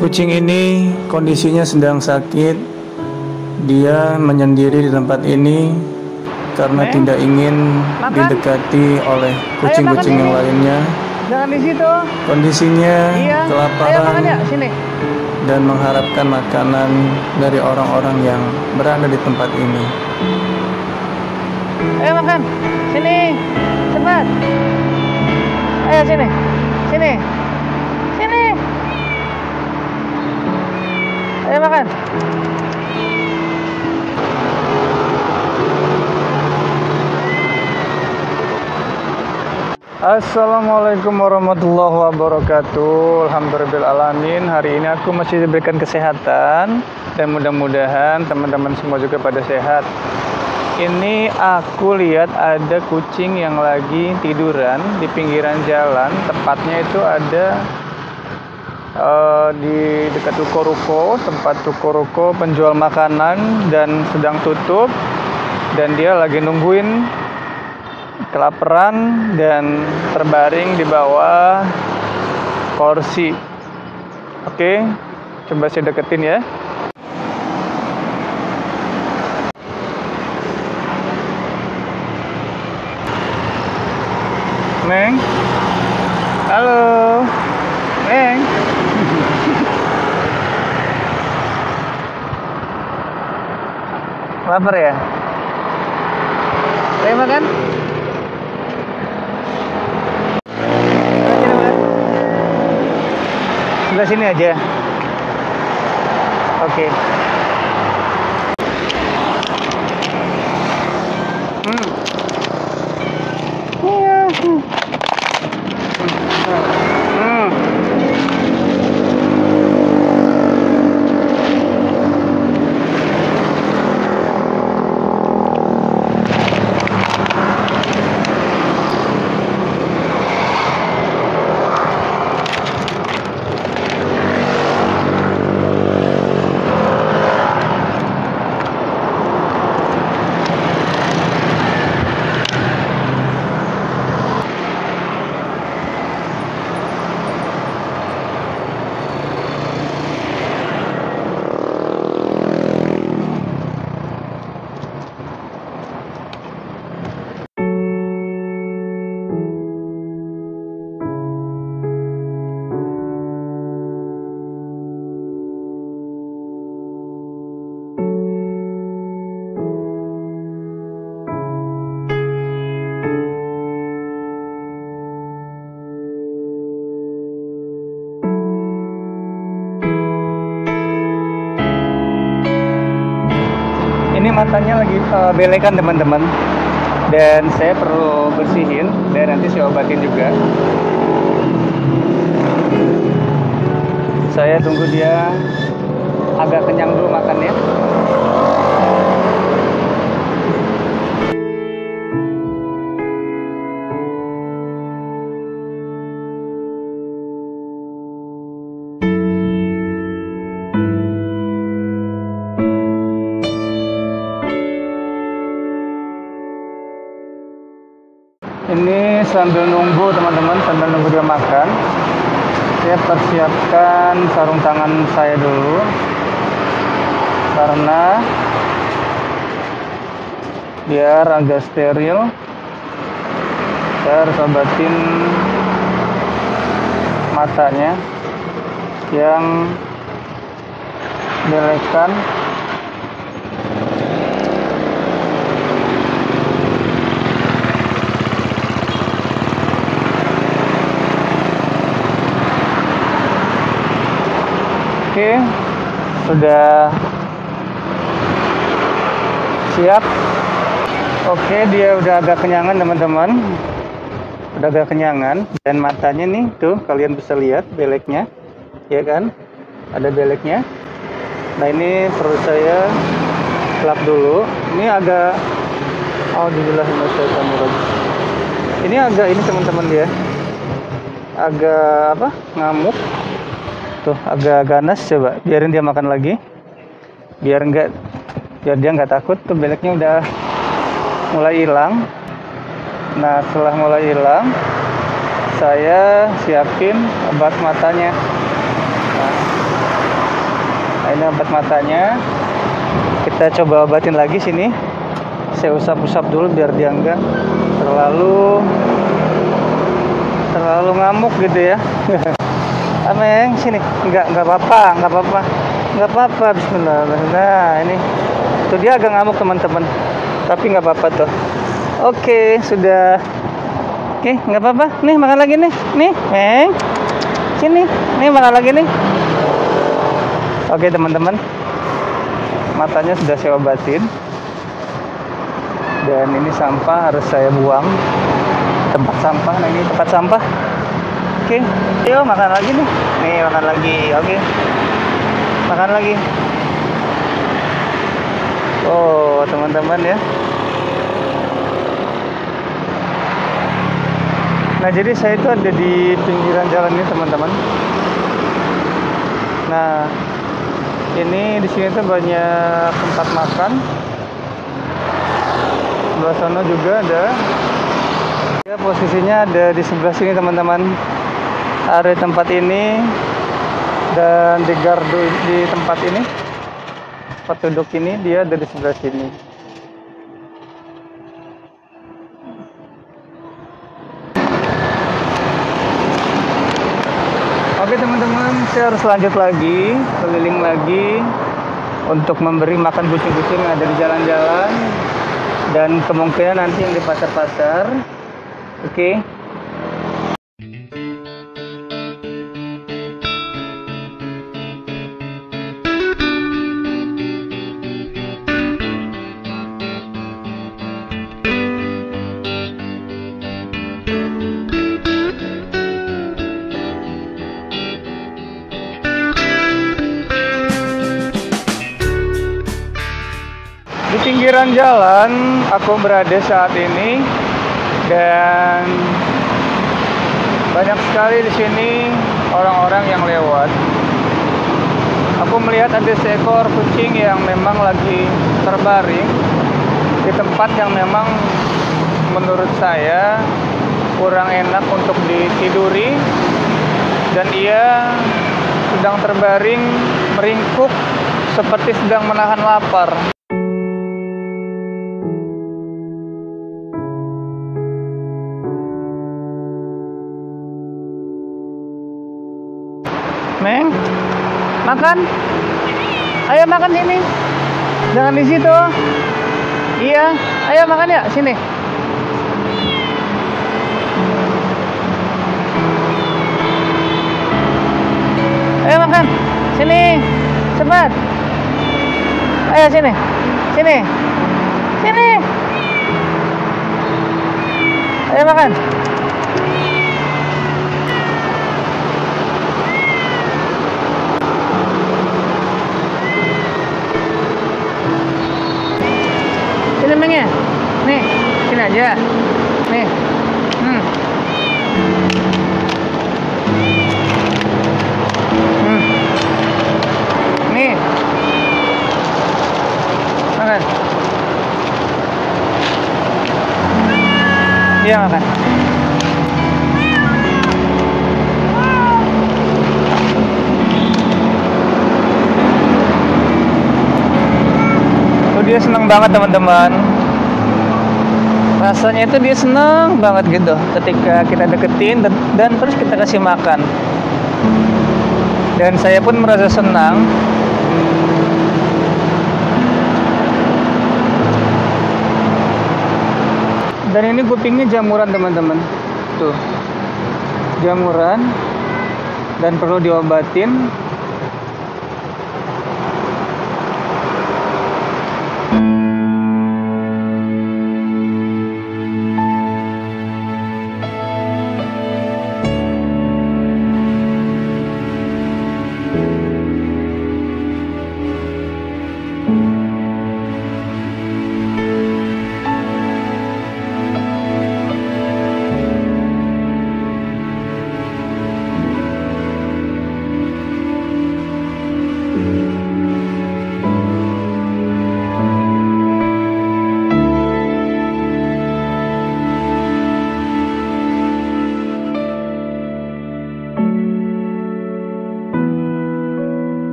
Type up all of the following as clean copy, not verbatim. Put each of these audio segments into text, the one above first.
Kucing ini kondisinya sedang sakit. Dia menyendiri di tempat ini karena tidak ingin didekati oleh kucing-kucing yang lainnya. Jangan di situ. Kondisinya kelaparan ya. Sini. dan mengharapkan makanan dari orang-orang yang berada di tempat ini. Ayo makan. Sini. Cepat. Ayo sini. Sini. Sini. Ayo makan. Assalamualaikum warahmatullahi wabarakatuh. Alhamdulillahirrahmanirrahim. Hari ini aku masih diberikan kesehatan dan mudah-mudahan teman-teman semua juga pada sehat. Ini aku lihat ada kucing yang lagi tiduran di pinggiran jalan. Tepatnya itu ada di dekat ruko-ruko, tempat ruko-ruko penjual makanan dan sedang tutup. Dan dia lagi nungguin, kelaparan dan terbaring di bawah kursi. Oke, coba saya deketin ya. Neng, halo, Neng. Lapar ya? Ayo makan. Sebelah sini aja. Oke. Ini matanya lagi belekan teman-teman, dan saya perlu bersihin dan nanti saya obatin juga. Saya tunggu dia agak kenyang dulu makannya. Ini sambil nunggu teman-teman, sambil nunggu dia makan, saya persiapkan sarung tangan saya dulu karena biar agak steril. Saya harus obatin matanya yang belekan. Oke, sudah siap. Oke, dia udah agak kenyangan teman-teman, udah agak kenyangan, dan matanya nih tuh kalian bisa lihat beleknya, ya kan? Ada beleknya. Nah, ini perlu saya lap dulu. Ini agak, ini agak ini teman-teman, dia agak apa? Ngamuk. Tuh agak ganas, coba biarin dia makan lagi, biar dia nggak takut. Tuh beleknya udah mulai hilang. Nah, setelah mulai hilang, saya siapin obat matanya. Nah, merambat matanya. Kita coba obatin lagi sini. Saya usap-usap dulu biar dia enggak terlalu ngamuk gitu ya. Ameng sini, enggak apa-apa. Bismillah. Nah, ini tuh dia agak ngamuk teman-teman. Tapi nggak apa-apa tuh. Oke, sudah. Oke, nggak apa-apa. Nih, makan lagi nih. Nih, Meng. Sini. Nih, makan lagi nih. Oke, teman-teman. Matanya sudah saya obatin. Dan ini sampah harus saya buang. Tempat sampah. Nah, ini tempat sampah. Oke. Ayo makan lagi nih. Nih, makan lagi. Oke. Makan lagi. Oh, teman-teman ya. Nah, jadi saya itu ada di pinggiran jalan ini, teman-teman. Nah, ini di sini tuh banyak tempat makan. Sebelah sana juga ada. Ya, posisinya ada di sebelah sini, teman-teman. Ada tempat ini dan di gardu di tempat ini. Tempat duduk ini dia ada di sebelah sini. Oke teman-teman, saya harus lanjut lagi, keliling lagi untuk memberi makan kucing-kucing yang ada di jalan-jalan dan kemungkinan nanti yang di pasar-pasar. Oke. Di pinggiran jalan aku berada saat ini dan banyak sekali di sini orang-orang yang lewat. Aku melihat ada seekor kucing yang memang lagi terbaring di tempat yang memang menurut saya kurang enak untuk ditiduri, dan ia sedang terbaring meringkuk seperti sedang menahan lapar. Meng, makan. Ayo makan sini. Jangan di situ. Iya, ayo makan ya, sini. Ayo makan. Sini. Cepat. Ayo sini. Sini. Sini. Ayo makan. Sini Mengnya. Nih, sini aja. Nih. Nih. Makan. Iya, makan. Dia seneng banget teman-teman, rasanya itu dia seneng banget gitu ketika kita deketin dan terus kita kasih makan, dan saya pun merasa senang. Dan ini kupingnya jamuran teman-teman, tuh jamuran dan perlu diobatin.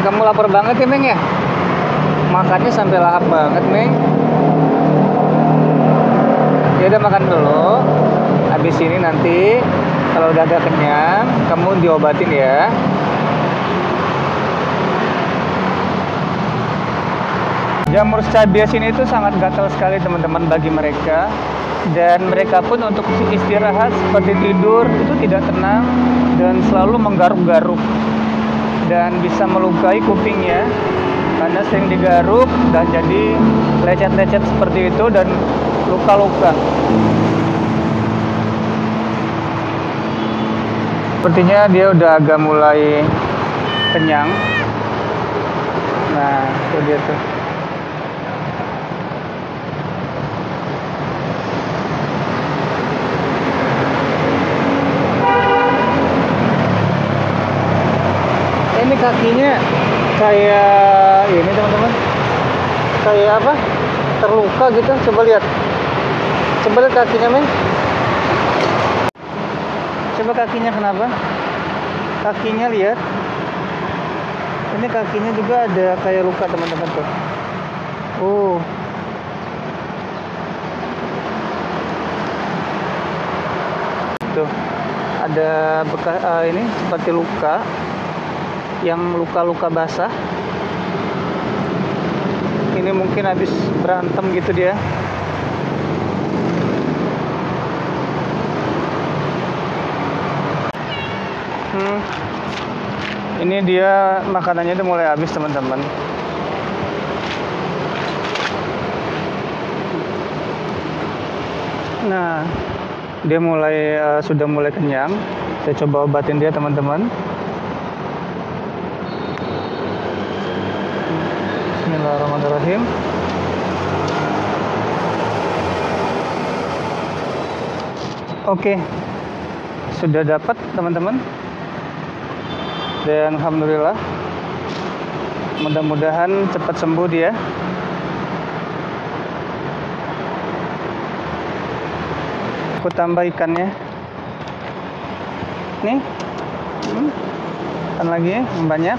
kamu lapar banget ya, Meng ya? Makannya sampai lahap banget, Meng. Ya udah makan dulu. Habis ini nanti kalau udah agak kenyang, kamu diobatin ya. Jamur Stabilis ini itu sangat gatal sekali teman-teman bagi mereka. Dan mereka pun untuk istirahat seperti tidur itu tidak tenang dan selalu menggaruk-garuk. Dan bisa melukai kupingnya karena sering digaruk dan jadi lecet-lecet seperti itu dan luka-luka. Sepertinya dia udah agak mulai kenyang. Nah, itu dia tuh. Ini kakinya kayak ini teman-teman, kayak apa, terluka gitu. Coba lihat kakinya, Meng. Coba kakinya kenapa, kakinya lihat, ini kakinya juga ada kayak luka teman-teman tuh. Tuh ada bekas ini seperti luka, yang luka-luka basah. Ini mungkin habis berantem gitu dia. Ini dia makanannya udah mulai habis teman-teman. Nah, dia sudah mulai kenyang. Saya coba obatin dia teman-teman. Bismillahirrahmanirrahim. Oke, sudah dapat teman-teman. Dan alhamdulillah, mudah-mudahan cepat sembuh dia. Aku tambah ikannya. Nih, kan lagi ya, banyak.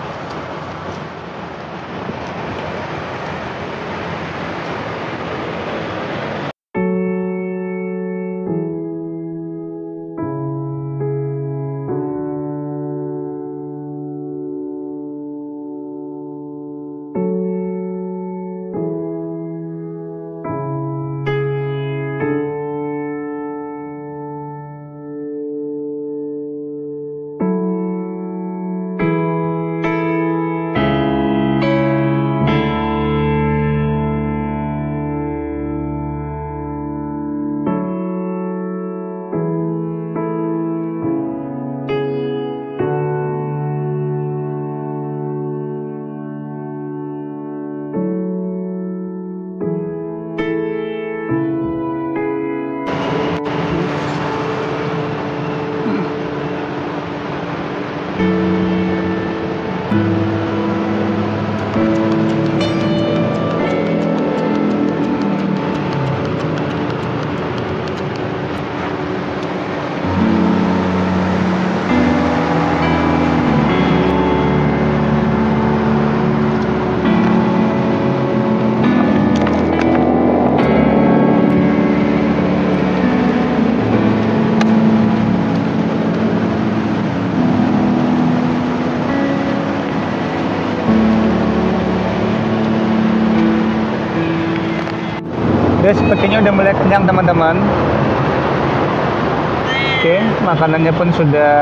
Dia sepertinya udah mulai kenyang teman-teman. Oke, makanannya pun sudah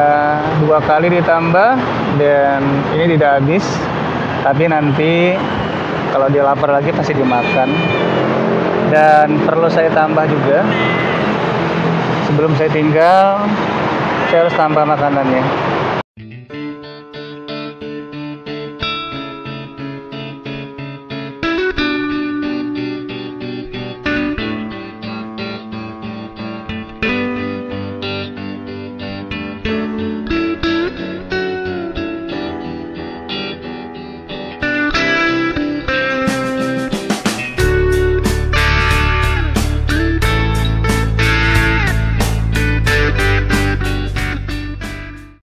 2 kali ditambah dan ini tidak habis. Tapi nanti kalau dia lapar lagi pasti dimakan. Dan perlu saya tambah juga. Sebelum saya tinggal, saya harus tambah makanannya.